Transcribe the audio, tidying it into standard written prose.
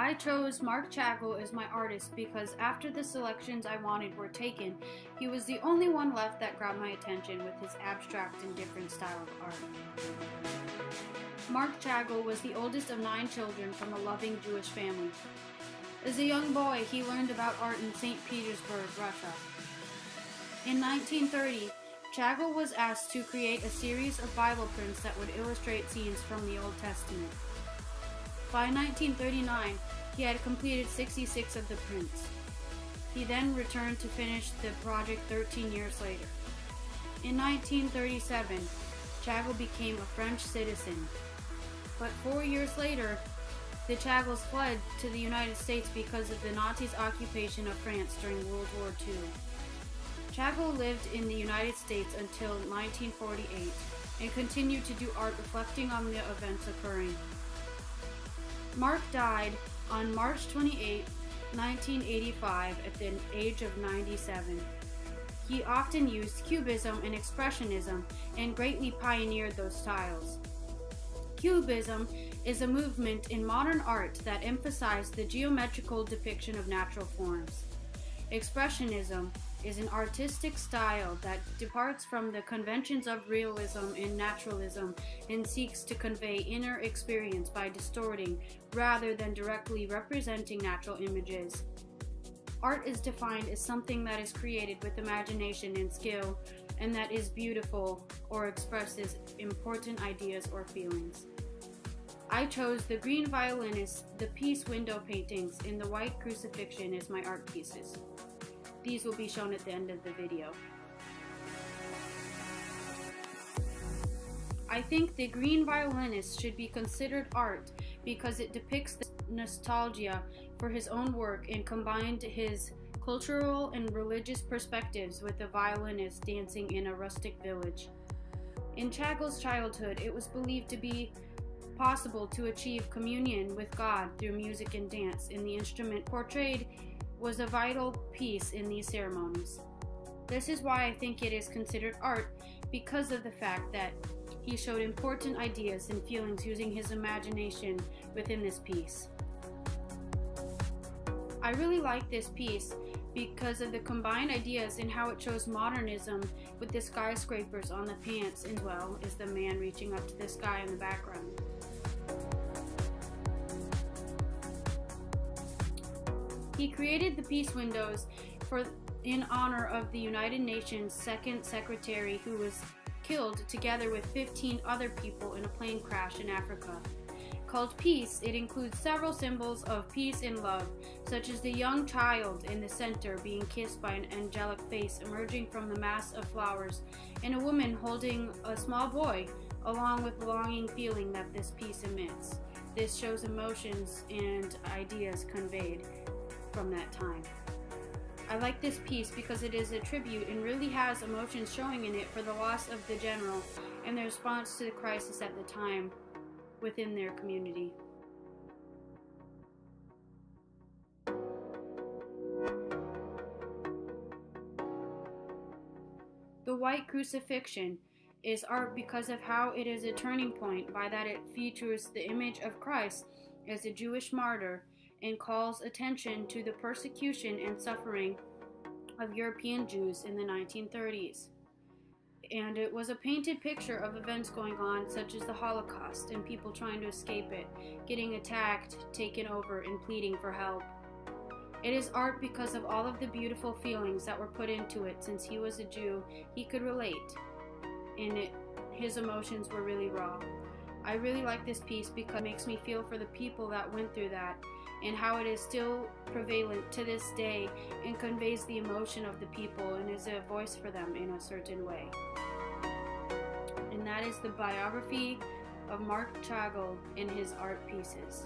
I chose Marc Chagall as my artist because after the selections I wanted were taken, he was the only one left that grabbed my attention with his abstract and different style of art. Marc Chagall was the oldest of 9 children from a loving Jewish family. As a young boy, he learned about art in St. Petersburg, Russia. In 1930, Chagall was asked to create a series of Bible prints that would illustrate scenes from the Old Testament. By 1939, he had completed 66 of the prints. He then returned to finish the project 13 years later. In 1937, Chagall became a French citizen. But 4 years later, the Chagalls fled to the United States because of the Nazis' occupation of France during World War II. Chagall lived in the United States until 1948 and continued to do art reflecting on the events occurring. Marc died on March 28, 1985 at the age of 97. He often used Cubism and Expressionism and greatly pioneered those styles. Cubism is a movement in modern art that emphasized the geometrical depiction of natural forms. Expressionism is an artistic style that departs from the conventions of realism and naturalism and seeks to convey inner experience by distorting rather than directly representing natural images. Art is defined as something that is created with imagination and skill and that is beautiful or expresses important ideas or feelings. I chose the Green Violinist, the Peace window paintings, and the White Crucifixion as my art pieces. These will be shown at the end of the video. I think the Green Violinist should be considered art because it depicts the nostalgia for his own work and combined his cultural and religious perspectives with the violinist dancing in a rustic village. In Chagall's childhood, it was believed to be possible to achieve communion with God through music and dance, and the instrument portrayed was a vital piece in these ceremonies. This is why I think it is considered art, because of the fact that he showed important ideas and feelings using his imagination within this piece. I really like this piece because of the combined ideas and how it shows modernism with the skyscrapers on the pants, as well as the man reaching up to the sky in the background. He created the peace windows in honor of the United Nations second secretary who was killed together with 15 other people in a plane crash in Africa. Called peace, it includes several symbols of peace and love, such as the young child in the center being kissed by an angelic face emerging from the mass of flowers, and a woman holding a small boy, along with the longing feeling that this piece emits. This shows emotions and ideas conveyed from that time. I like this piece because it is a tribute and really has emotions showing in it for the loss of the general and the response to the crisis at the time within their community. The White Crucifixion is art because of how it is a turning point by that it features the image of Christ as a Jewish martyr and calls attention to the persecution and suffering of European Jews in the 1930s. And it was a painted picture of events going on, such as the Holocaust and people trying to escape it, getting attacked, taken over, and pleading for help. It is art because of all of the beautiful feelings that were put into it. Since he was a Jew, he could relate, and his emotions were really raw. I really like this piece because it makes me feel for the people that went through that and how it is still prevalent to this day and conveys the emotion of the people and is a voice for them in a certain way. And that is the biography of Marc Chagall in his art pieces.